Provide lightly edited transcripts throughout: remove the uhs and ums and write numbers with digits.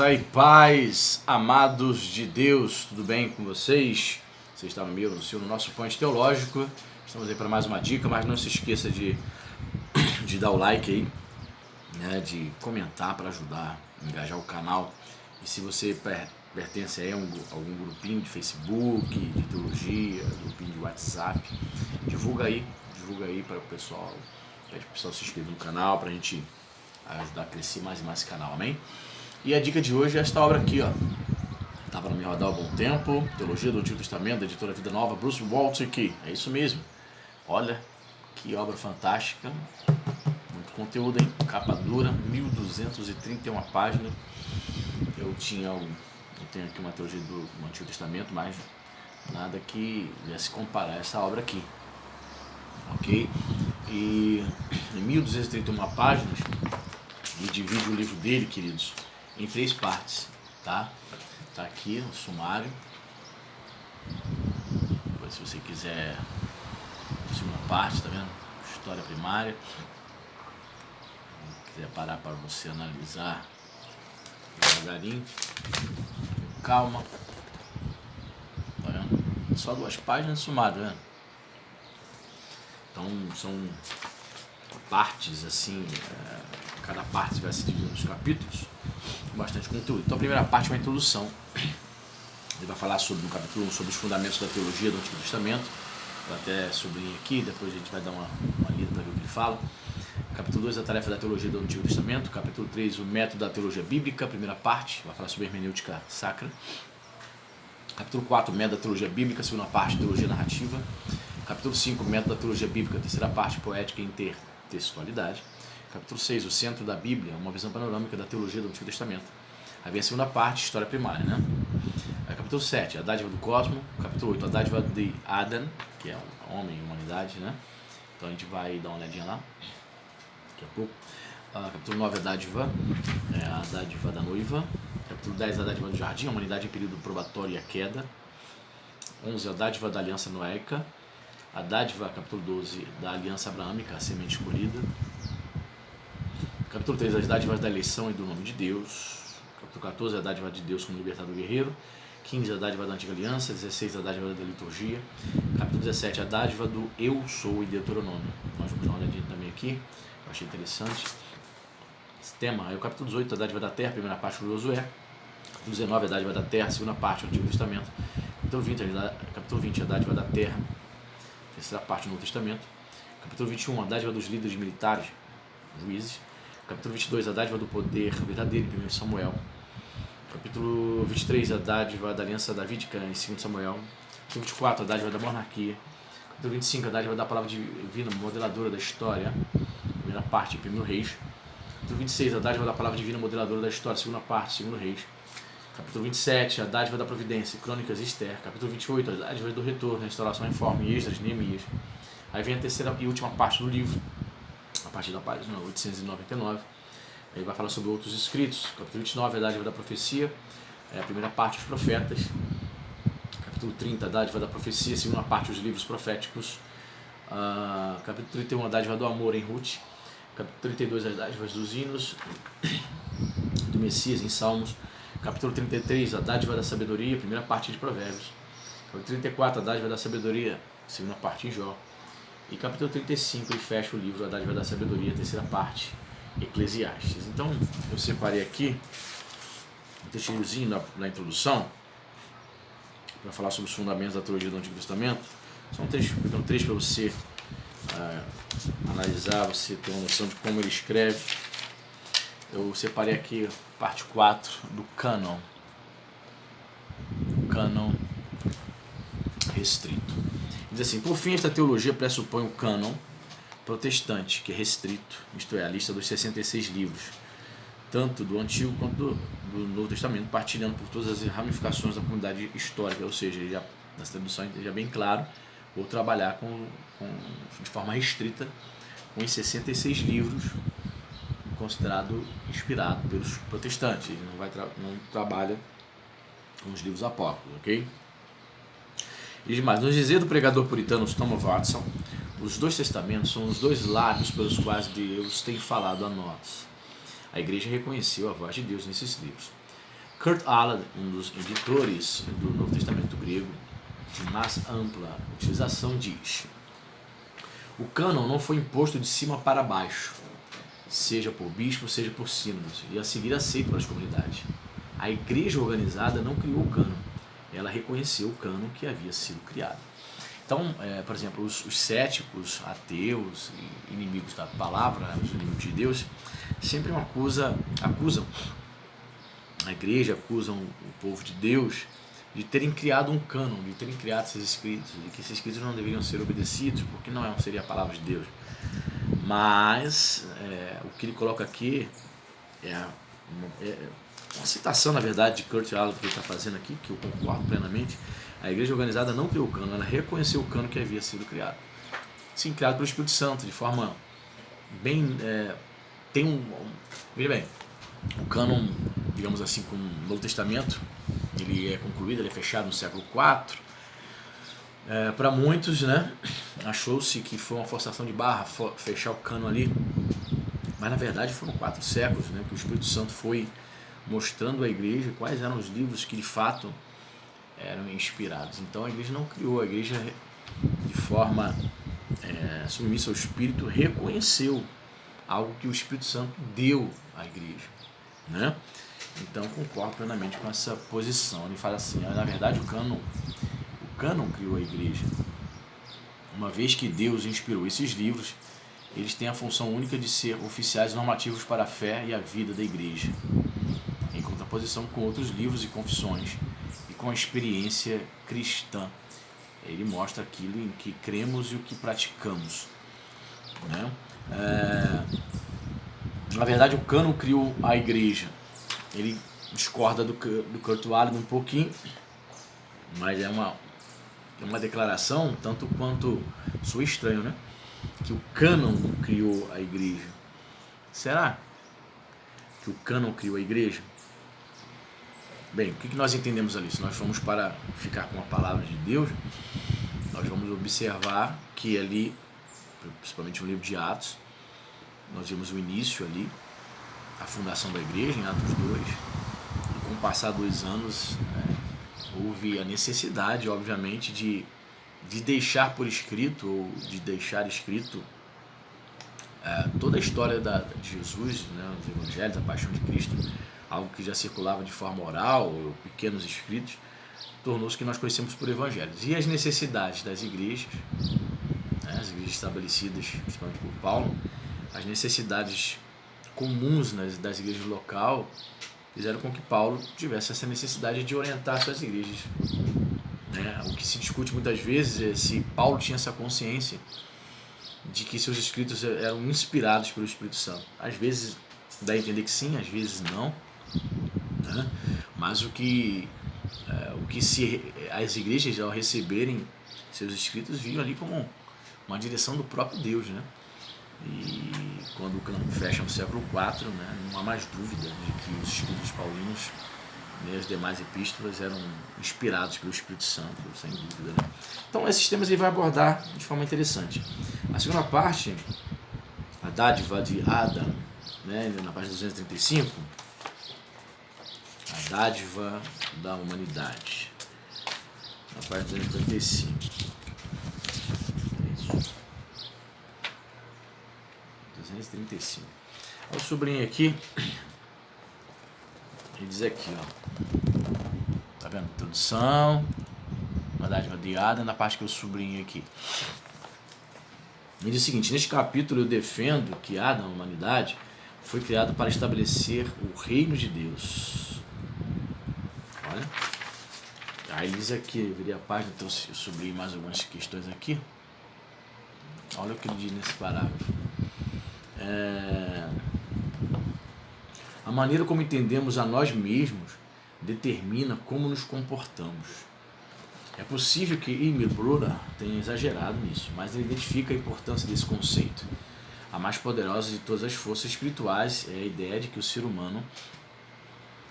Graça e paz, amados de Deus, tudo bem com vocês? Você está no meu, no nosso Ponte Teológico. Estamos aí para mais uma dica, mas não se esqueça de dar o like aí, né, de comentar para ajudar, engajar o canal. E se você pertence a algum grupinho de Facebook, de teologia, grupinho de WhatsApp, divulga aí para o pessoal, pede para o pessoal se inscrever no canal para a gente ajudar a crescer mais e mais esse canal, amém? E a dica de hoje é esta obra aqui, ó. Estava no meu radar há algum tempo, Teologia do Antigo Testamento, da editora Vida Nova, Bruce Waltzer aqui. É isso mesmo. Olha que obra fantástica. Muito conteúdo, hein? Capa dura, 1231 páginas. Eu tenho aqui uma teologia do Antigo Testamento, mas nada que viesse comparar essa obra aqui. Ok? E em 1231 páginas, e divide o livro dele, queridos, em 3 partes, tá? Tá aqui o sumário. Depois, se você quiser a segunda parte, tá vendo? História primária. Se quiser parar para você analisar devagarinho, com calma, tá vendo? Só 2 páginas de sumário, tá vendo? Então são partes assim, cada parte vai se dividir nos capítulos, com bastante conteúdo. Então a primeira parte é uma introdução. Ele vai falar no capítulo 1 sobre os fundamentos da teologia do Antigo Testamento. Eu até sublinhei aqui, depois a gente vai dar uma lida para ver o que ele fala. Capítulo 2, a tarefa da teologia do Antigo Testamento. Capítulo 3, o método da teologia bíblica, primeira parte, vai falar sobre a hermenêutica sacra. Capítulo 4, o método da teologia bíblica, segunda parte, teologia narrativa. Capítulo 5, o método da teologia bíblica, terceira parte, poética e intertextualidade. Capítulo 6, o centro da Bíblia, uma visão panorâmica da teologia do Antigo Testamento. Aí vem a segunda parte, história primária, né? Aí, capítulo 7, a dádiva do cosmo. Capítulo 8, a dádiva de Adam, que é o homem e humanidade, né? Então a gente vai dar uma olhadinha lá daqui a pouco. Capítulo 9, a dádiva da noiva. Capítulo 10, a dádiva do jardim, a humanidade em período probatório e a queda. 11, a dádiva da aliança noéica. A dádiva, capítulo 12, da aliança abraâmica, a semente escolhida. Capítulo 13, as dádivas da eleição e do nome de Deus. Capítulo 14, a dádiva de Deus como libertador guerreiro. 15, a dádiva da antiga aliança. 16, a dádiva da liturgia. Capítulo 17, a dádiva do eu sou e Deuteronômio. Nós vamos dar uma olhadinha também aqui, eu achei interessante esse tema. Aí o capítulo 18, a dádiva da terra, primeira parte do Josué. Capítulo 19, a dádiva da terra, segunda parte do Antigo Testamento. Capítulo 20, a dádiva da terra, terceira parte do Novo Testamento. Capítulo 21, a dádiva dos líderes militares, juízes. Capítulo 22, a dádiva do poder verdadeiro, em 1 Samuel. Capítulo 23, a dádiva da aliança davídica, em 2 Samuel. Capítulo 24, a dádiva da monarquia. Capítulo 25, a dádiva da palavra divina, modeladora da história, primeira parte, em 1 Reis. Capítulo 26, a dádiva da palavra divina, modeladora da história, segunda parte, 2 Reis. Capítulo 27, a dádiva da providência, Crônicas e Esther. Capítulo 28, a dádiva do retorno, restauração e reforma, Esdras, Neemias. Aí vem a terceira e última parte do livro, a partir da página 899. Aí vai falar sobre outros escritos. Capítulo 29, a dádiva da profecia, a primeira parte, os profetas. Capítulo 30, a dádiva da profecia, segunda parte, os livros proféticos. Capítulo 31, a dádiva do amor em Ruth. Capítulo 32, as dádivas dos hinos do Messias em Salmos. Capítulo 33, a dádiva da sabedoria, primeira parte de Provérbios. Capítulo 34, a dádiva da sabedoria, segunda parte em Jó. E capítulo 35, ele fecha o livro, a dádiva da sabedoria, terceira parte, Eclesiastes. Então, eu separei aqui um textinhozinho na introdução para falar sobre os fundamentos da teologia do Antigo Testamento. São 3 para você analisar, você ter uma noção de como ele escreve. Eu separei aqui parte 4 do cânon. O cânon restrito. Diz assim: por fim, esta teologia pressupõe o cânon protestante, que é restrito, isto é, a lista dos 66 livros, tanto do Antigo quanto do Novo Testamento, partilhando por todas as ramificações da comunidade histórica. Ou seja, nessa tradução já bem claro, vou trabalhar de forma restrita com os 66 livros considerado inspirado pelos protestantes. Ele não trabalha com os livros apócrifos, ok? E demais, nos dizer do pregador puritano Thomas Watson, os 2 testamentos são os 2 lábios pelos quais Deus tem falado a nós. A igreja reconheceu a voz de Deus nesses livros. Kurt Aland, um dos editores do Novo Testamento grego de mais ampla utilização, diz: o cânon não foi imposto de cima para baixo, seja por bispo, seja por sínodos, e a seguir aceito pelas comunidades. A igreja organizada não criou o cânon, ela reconheceu o cânon que havia sido criado. Então, por exemplo, os céticos, ateus, inimigos da palavra, os inimigos de Deus, sempre acusam a igreja, acusam o povo de Deus de terem criado um cânon, de terem criado esses escritos, e que esses escritos não deveriam ser obedecidos, porque não seria a palavra de Deus. Mas o que ele coloca aqui é uma citação, na verdade, de Kurt Aland, que ele está fazendo aqui, que eu concordo plenamente. A igreja organizada não criou o cânon, ela reconheceu o cânon que havia sido criado. Sim, criado pelo Espírito Santo, de forma bem... veja bem, o cânon, digamos assim, com o Novo Testamento, ele é concluído, ele é fechado no século IV. Para muitos, né, achou-se que foi uma forçação de barra fechar o cânon ali, mas na verdade foram 4 séculos, né, que o Espírito Santo foi mostrando à igreja quais eram os livros que de fato eram inspirados. Então a igreja não criou, a igreja de forma submissa ao Espírito reconheceu algo que o Espírito Santo deu à igreja, né? Então concordo plenamente com essa posição. Ele fala assim, na verdade o cânon criou a igreja. Uma vez que Deus inspirou esses livros, eles têm a função única de ser oficiais normativos para a fé e a vida da igreja, em contraposição com outros livros e confissões e com a experiência cristã. Ele mostra aquilo em que cremos e o que praticamos, né? Na verdade, o cânon criou a igreja. Ele discorda do Kurt Aland um pouquinho, mas é uma declaração tanto quanto soa estranho, né? Que o cânon criou a igreja. Será que o cânon criou a igreja? Bem, o que nós entendemos ali? Se nós formos para ficar com a palavra de Deus, nós vamos observar que ali, principalmente no livro de Atos, nós vimos o início ali, a fundação da igreja em Atos 2, e com o passar 2 anos, houve a necessidade, obviamente, de deixar por escrito, ou de deixar escrito toda a história de Jesus, né, os evangelhos, a paixão de Cristo, algo que já circulava de forma oral, ou pequenos escritos, tornou-se que nós conhecemos por evangelhos. E as necessidades das igrejas, né, as igrejas estabelecidas, principalmente por Paulo, as necessidades comuns das igrejas local fizeram com que Paulo tivesse essa necessidade de orientar suas igrejas. O que se discute muitas vezes é se Paulo tinha essa consciência de que seus escritos eram inspirados pelo Espírito Santo. Às vezes dá a entender que sim, às vezes não, né? Mas o que as igrejas, ao receberem seus escritos, viram ali como uma direção do próprio Deus, né? E quando o cânon fecha no século IV, né, não há mais dúvida de que os escritos paulinos e as demais epístolas eram inspirados pelo Espírito Santo, sem dúvida, né? Então esses temas ele vai abordar de forma interessante. A segunda parte, a dádiva de Adam, né, na página 235, a dádiva da humanidade, na página 235. 235. Olha o sobrinho aqui. Ele diz aqui, ó. Tá vendo? Introdução. A dádiva de Adam, na parte que eu sublinho aqui. Ele diz o seguinte: neste capítulo eu defendo que Adam, a humanidade, foi criado para estabelecer o reino de Deus. Olha. Aí ele diz aqui, eu virei a página, então eu sublinho mais algumas questões aqui. Olha o que ele diz nesse parágrafo. A maneira como entendemos a nós mesmos determina como nos comportamos. É possível que Emil Brunner tenha exagerado nisso, mas ele identifica a importância desse conceito. A mais poderosa de todas as forças espirituais é a ideia de que o ser humano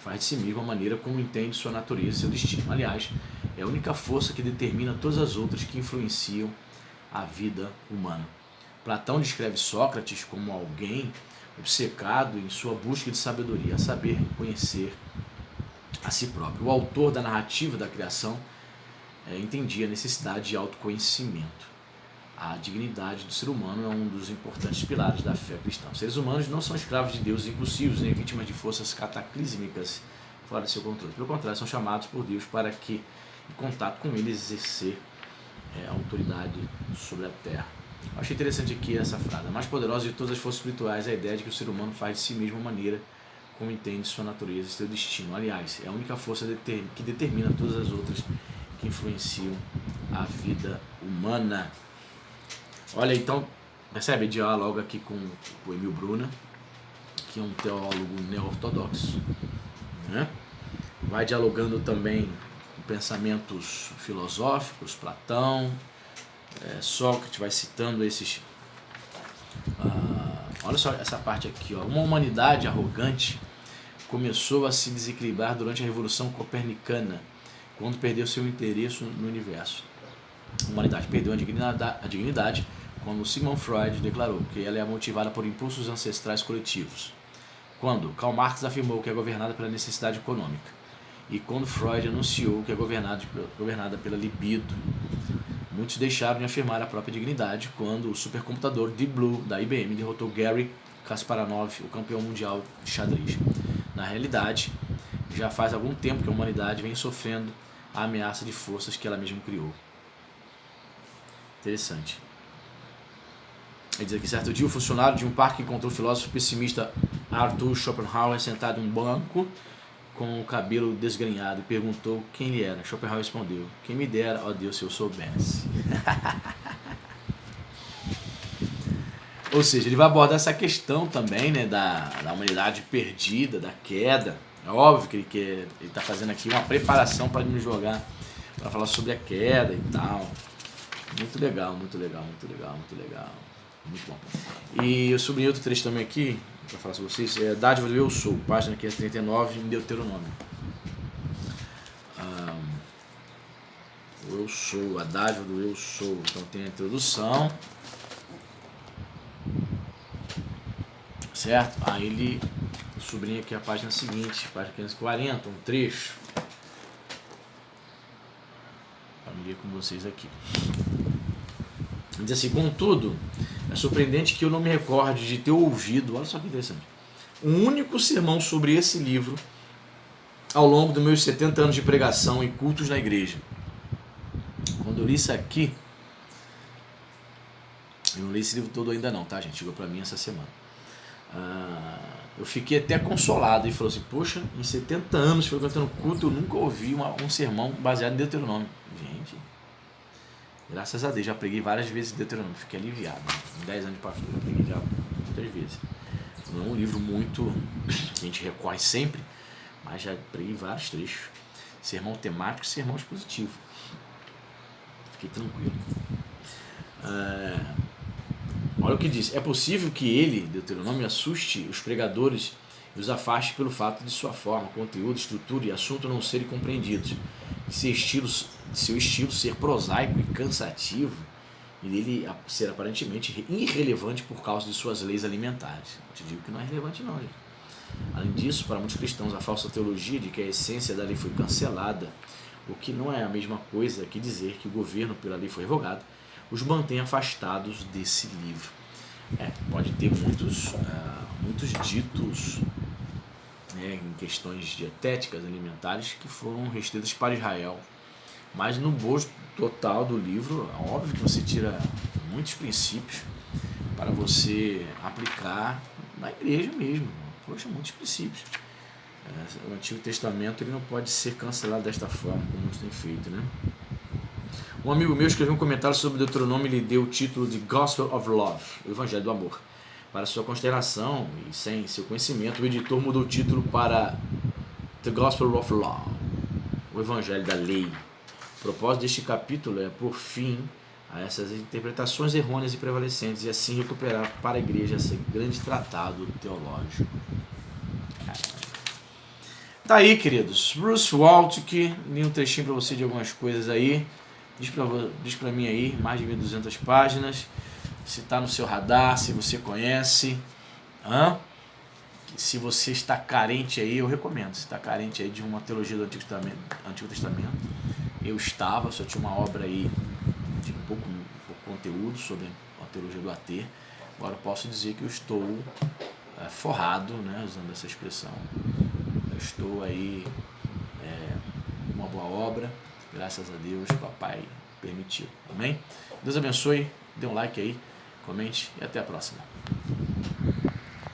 faz de si mesmo a maneira como entende sua natureza e seu destino. Aliás, é a única força que determina todas as outras que influenciam a vida humana. Platão descreve Sócrates como alguém obcecado em sua busca de sabedoria, a saber, conhecer a si próprio. O autor da narrativa da criação entendia a necessidade de autoconhecimento. A dignidade do ser humano é um dos importantes pilares da fé cristã. Os seres humanos não são escravos de deuses impulsivos, nem vítimas de forças cataclísmicas fora de seu controle. Pelo contrário, são chamados por Deus para que, em contato com eles, exercer autoridade sobre a terra. Eu achei interessante aqui essa frase. A mais poderosa de todas as forças espirituais é a ideia de que o ser humano faz de si mesmo a maneira como entende sua natureza e seu destino. Aliás, é a única força que determina todas as outras que influenciam a vida humana. Olha, então, percebe? Diálogo aqui com o Emil Brunner, que é um teólogo neo-ortodoxo, né? Vai dialogando também com pensamentos filosóficos, Platão, Sócrates, vai citando esses... olha só essa parte aqui, ó. Uma humanidade arrogante começou a se desequilibrar durante a Revolução Copernicana, quando perdeu seu interesse no universo. A humanidade perdeu a dignidade quando Sigmund Freud declarou que ela é motivada por impulsos ancestrais coletivos. Quando Karl Marx afirmou que é governada pela necessidade econômica. E quando Freud anunciou que é governada pela libido. Muitos deixaram de afirmar a própria dignidade quando o supercomputador Deep Blue da IBM derrotou Garry Kasparov, o campeão mundial de xadrez. Na realidade, já faz algum tempo que a humanidade vem sofrendo a ameaça de forças que ela mesma criou. Interessante. Ele diz aqui, certo dia, o funcionário de um parque encontrou o filósofo pessimista Arthur Schopenhauer sentado em um banco com o cabelo desgrenhado e perguntou quem ele era. Schopenhauer respondeu, quem me dera, ó Deus, se eu soubesse. Ou seja, ele vai abordar essa questão também, né, da humanidade perdida, da queda. É óbvio que ele está fazendo aqui uma preparação para nos jogar, para falar sobre a queda e tal. Muito legal, muito legal, muito legal, muito legal. Muito bom. E eu sublinhei outro trecho também aqui, para falar sobre vocês, é Dádiva do Eu Sou, página 539, em Deuteronômio. O Eu Sou, a dádiva do Eu Sou. Então tem a introdução, certo? Aí ele sublinha aqui a página seguinte, página 540, um trecho, para me ler com vocês aqui. Ele diz assim, contudo, é surpreendente que eu não me recorde de ter ouvido, olha só que interessante, um único sermão sobre esse livro ao longo dos meus 70 anos de pregação e cultos na igreja. Quando eu li isso aqui, eu não li esse livro todo ainda não, tá, gente? Chegou para mim essa semana. Eu fiquei até consolado e falou assim, poxa, em 70 anos frequentando culto, eu nunca ouvi um sermão baseado em Deuteronômio. Gente, graças a Deus, já preguei várias vezes Deuteronômio, fiquei aliviado. Em 10 anos de pastor, eu preguei já muitas vezes. Não é um livro muito que a gente recorre sempre, mas já preguei vários trechos. Sermão temático e sermão expositivo. Fiquei tranquilo. Olha o que diz. É possível que ele, Deuteronômio, assuste os pregadores e os afaste pelo fato de sua forma, conteúdo, estrutura e assunto não serem compreendidos. De seu estilo ser prosaico e cansativo e dele ser aparentemente irrelevante por causa de suas leis alimentares. Eu te digo que não é relevante não, gente. Além disso, para muitos cristãos, a falsa teologia de que a essência da lei foi cancelada, o que não é a mesma coisa que dizer que o governo pela lei foi revogado, os mantém afastados desse livro. Pode ter muitos ditos, em questões dietéticas, alimentares, que foram restritas para Israel. Mas no bojo total do livro, é óbvio que você tira muitos princípios para você aplicar na igreja mesmo. Poxa, muitos princípios. O Antigo Testamento ele não pode ser cancelado desta forma, como muitos têm feito, né? Um amigo meu escreveu um comentário sobre Deuteronômio e lhe deu o título de Gospel of Love, o Evangelho do Amor. Para sua consternação e sem seu conhecimento, o editor mudou o título para The Gospel of Law, o Evangelho da Lei. O propósito deste capítulo é pôr fim a essas interpretações errôneas e prevalecentes e assim recuperar para a igreja esse grande tratado teológico. Tá aí, queridos. Bruce Waltke, li um trechinho para você de algumas coisas aí. Diz pra mim aí, mais de 1.200 páginas, se tá no seu radar, se você conhece. se você está carente aí, eu recomendo. Se está carente aí de uma teologia do Antigo Testamento, eu estava, só tinha uma obra aí de pouco conteúdo sobre a teologia do AT. Agora eu posso dizer que eu estou forrado, né, usando essa expressão. Eu estou aí uma boa obra, graças a Deus, papai permitiu. Amém? Deus abençoe, dê um like aí, comente e até a próxima.